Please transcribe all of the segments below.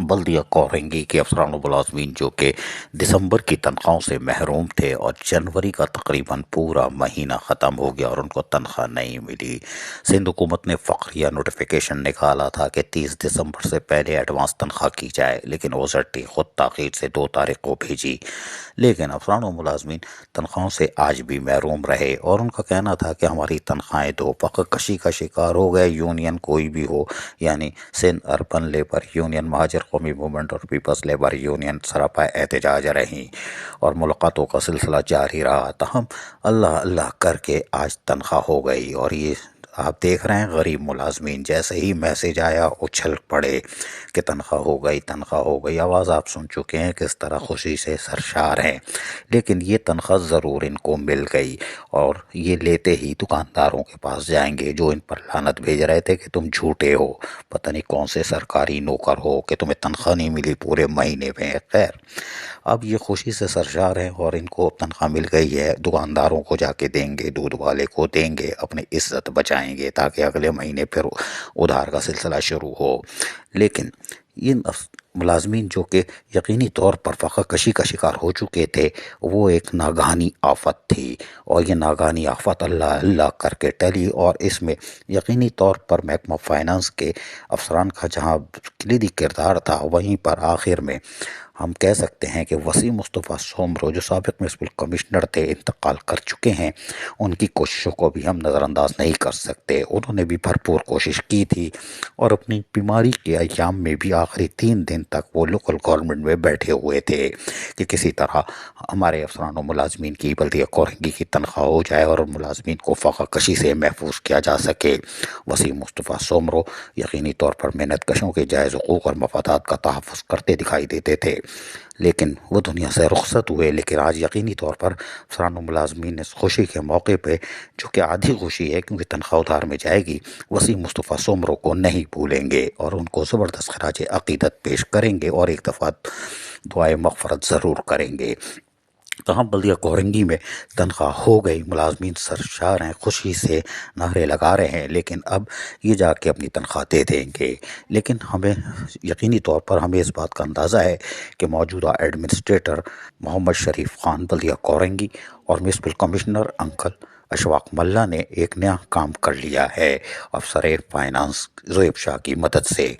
बल्दिया कोरंगी के अफसरान व मुलाजमीन जो कि दिसंबर की तनख्वाहों से महरूम थे और जनवरी का तकरीबन पूरा महीना ख़त्म हो गया और उनको तनख्वाह नहीं मिली। सिंध हुकूमत ने फ़ख्रिया नोटिफिकेशन निकाला था कि 30 दिसंबर से पहले एडवांस तनख्वाह की जाए, लेकिन ओज़रटी ख़ुद ताख़ीर से 2 तारीख को भेजी। लेकिन अफसरान व मुलाजमीन तनख्वाहों से आज भी महरूम रहे और उनका कहना था कि हमारी तनख्वाहें दो। फ़क़्त कशी का शिकार हो गए। यूनियन कोई भी हो, यानी सिंध अर्बन लेबर यूनियन, महाजर कौमी मूवमेंट और पीपल्स लेबर यूनियन सरापा एहतजाज रहीं और मुलाकातों का सिलसिला जारी रहा। तहम अल्लाह अल्लाह करके आज तनख्वाह हो गई और ये आप देख रहे हैं गरीब मुलाजमीन जैसे ही मैसेज आया उछल पड़े कि तनख्वाह हो गई, तनख्वाह हो गई। आवाज़ आप सुन चुके हैं किस तरह खुशी से सरशार हैं। लेकिन ये तनख्वाह ज़रूर इनको मिल गई और ये लेते ही दुकानदारों के पास जाएंगे जो इन पर लानत भेज रहे थे कि तुम झूठे हो, पता नहीं कौन से सरकारी नौकर हो कि तुम्हें तनख्वाह नहीं मिली पूरे महीने में। खैर, अब ये खुशी से सरशार हैं और इनको तनख्वाह मिल गई है। दुकानदारों को जाके देंगे, दूध वाले को देंगे, अपनी इज्जत बचाएंगे ताकि अगले महीने फिर उधार का सिलसिला शुरू हो। लेकिन इन मुलाजमीन जो कि यकीनी तौर पर फ़क़्त कशी का शिकार हो चुके थे, वो एक नागहानी आफत थी और ये नागहानी आफत अल्लाह अल्लाह करके टली और इसमें यकीनी तौर पर महकमा फाइनेंस के अफसरान का जहाँ कलीदी किरदार था, वहीं पर आखिर में हम कह सकते हैं कि वसीम मुस्तफ़ा सोमरो जो साबिक़ म्युनिसिपल कमिश्नर थे, इंतकाल कर चुके हैं। उनकी कोशिशों को भी हम नज़रअंदाज नहीं कर सकते। उन्होंने भी भरपूर कोशिश की थी और अपनी बीमारी के अयाम में भी आखिरी 3 दिन तक वो लोकल गवर्नमेंट में बैठे हुए थे कि किसी तरह हमारे अफसरान व मुलाजमीन की बल्दिया कोरंगी की तनख्वाह हो जाए और मुलाजमीन को फ़क़्त कशी से महफूज किया जा सके। वसीम मुस्तफ़ा सोमरो यकीनी तौर पर मेहनत कशों के जायज़ हुकूक़ और मफादात का तहफ़्फ़ुज़ करते दिखाई देते थे, लेकिन वो दुनिया से रुखसत हुए। लेकिन आज यकीनी तौर पर अफसरान व मुलाजमीन इस खुशी के मौके पे, जो कि आधी खुशी है क्योंकि तनख्वाह उधार में जाएगी, वसीम मुस्तफ़ा सोमरो को नहीं भूलेंगे और उनको ज़बरदस्त खराज अक़ीदत पेश करेंगे और एक दफ़ा दुआए मग़फ़रत ज़रूर करेंगे। तो हम बल्दिया कोरंगी में तनख्वाह हो गई, मुलाजमीन सरशार हैं, खुशी से नारे लगा रहे हैं। लेकिन अब ये जाके अपनी तनख्वाह दे देंगे। लेकिन हमें यकीनी तौर पर हमें इस बात का अंदाज़ा है कि मौजूदा एडमिनिस्ट्रेटर मोहम्मद शरीफ ख़ान बल्दिया कोरंगी और म्युनिसिपल कमिश्नर अंकल अशफाक मल्ला ने एक नया काम कर लिया है अफसर फाइनेंस ज़ोएब शाह की मदद से।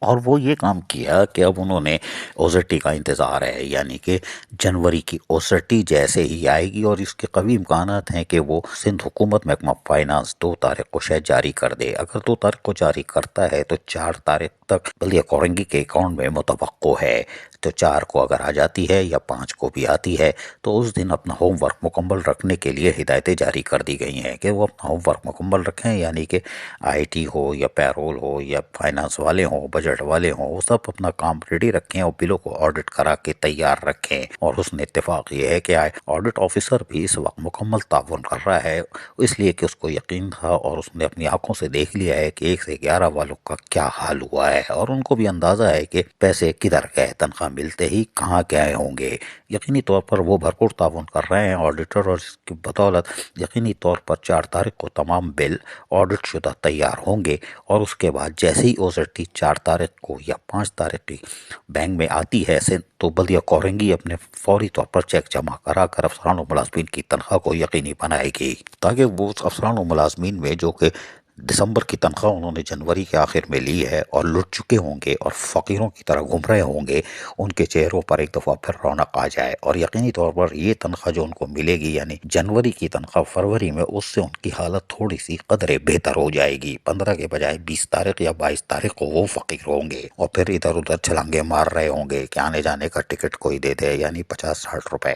और वो ये काम किया कि अब उन्होंने ओज़रटी का इंतज़ार है, यानी कि जनवरी की ओज़रटी जैसे ही आएगी और इसके कवी इम्कानात हैं कि वो सिंध हुकूमत महकमा फाइनेंस 2 तारीख को शायद जारी कर दे। अगर 2 तारीख को जारी करता है तो 4 तारीख तक बल्दिया कोरंगी के अकाउंट में मुतवक्को है। तो 4 को अगर आ जाती है या 5 को भी आती है तो उस दिन अपना होमवर्क मुकम्मल रखने के लिए हिदायतें जारी कर दी गई हैं कि वो अपना होमवर्क मुकम्मल रखें, यानी कि आईटी हो या पैरोल हो या फाइनेंस वाले हों, बजट वाले हों, वो सब अपना काम रेडी रखें और बिलों को ऑडिट करा के तैयार रखें। और उसने इत्तेफाक ये है कि ऑडिट ऑफिसर भी इस वक्त मुकम्मल ताउन कर रहा है, इसलिए कि उसको यकीन था और उसने अपनी आंखों से देख लिया है कि 1 से 11 वालों का क्या हाल हुआ है और उनको भी अंदाज़ा है कि पैसे किधर गए, तनख्वाह मिलते ही कहाँ गए होंगे। यकीनी तौर पर वो भरपूर ताउन कर रहे हैं ऑडिटर और इसकी बदौलत यकीनी तौर पर 4 तारीख को तमाम बिल ऑडिट शुदा तैयार होंगे और उसके बाद जैसे ही ओज़रटी 4 तारीख को या 5 तारीख की बैंक में आती है तो बल्दिया कोरंगी अपने फौरी तौर पर चेक जमा करा कर अफसरान व मुलाजमीन की तनख्वाह को यकीनी बनाएगी ताकि वो अफसरान व मुलाजमीन में जो कि दिसंबर की तनख्वाह उन्होंने जनवरी के आखिर में ली है और लुट चुके होंगे और फ़कीरों की तरह घूम रहे होंगे, उनके चेहरों पर एक दफ़ा फिर रौनक आ जाए। और यकीनी तौर पर ये तनख्वाह जो उनको मिलेगी, यानी जनवरी की तनख्वाह फरवरी में, उससे उनकी हालत थोड़ी सी कदरे बेहतर हो जाएगी। 15 के बजाय 20 तारीख या 22 तारीख को वो फ़कीर होंगे और फिर इधर उधर छलांगे मार रहे होंगे कि आने जाने का टिकट कोई दे दे, यानी 50-60 रुपए।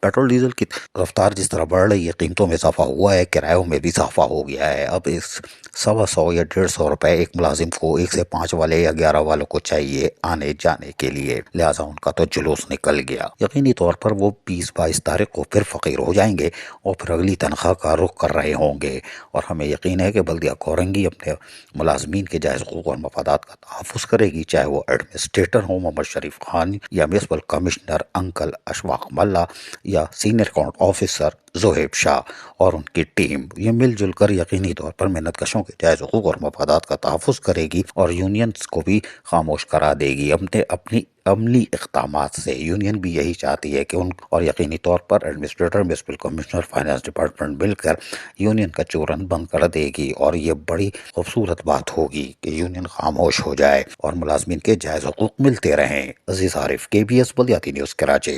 पेट्रोल डीजल की रफ्तार जिस तरह बढ़ रही है, कीमतों में इजाफा हुआ है, किरायों में भी इजाफा हो गया है। अब इस 125 या 150 रुपए एक मुलाजिम को 1 से 5 वाले या 11 वालों को चाहिए आने जाने के लिए, लिहाजा उनका तो जुलूस निकल गया। यकीनी तौर पर वो 20-22 तारीख को फिर फ़कीर हो जाएंगे और फिर अगली तनख्वाह का रुख कर रहे होंगे। और हमें यकीन है कि बल्दिया कोरंगी अपने मुलाजमीन के जायज़ हुकूक़ और मफादात का तहफ़्फ़ुज़ करेगी, चाहे वो एडमिनिस्ट्रेटर हो मोहम्मद शरीफ खान या म्युनिसिपल कमिश्नर अंकल अशफाक मल्ला या सीनियर अकाउंट ऑफिसर زہیب شاہ اور ان کی ٹیم یہ مل جل کر یقینی طور پر محنت کشوں کے جائز حقوق اور مفادات کا تحفظ کرے گی اور یونینز کو بھی خاموش کرا دے گی۔ اپنی عملی اقدامات سے یونین بھی یہی چاہتی ہے کہ ان اور یقینی طور پر administrator, municipal commissioner, finance department مل کر یونین کا چورن بند کر دے گی، اور یہ بڑی خوبصورت بات ہوگی کہ یونین خاموش ہو جائے اور ملازمین کے جائز حقوق ملتے رہیں۔ عزیز عارف، KBS بلدیاتی نیوز کراچی۔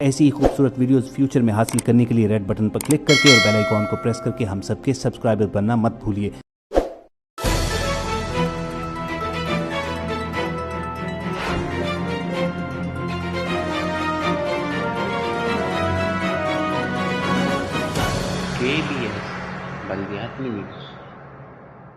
ایسی ہی خوبصورت ویڈیوز فیوچر میں حاصل کرنے کے لیے ریڈ بٹن پر کلک کر کے اور بیل آئیکن کو پریس کر کے ہم سب کے سبسکرائبر بننا مت بھولیے۔ KBS بلدیاتی نیوز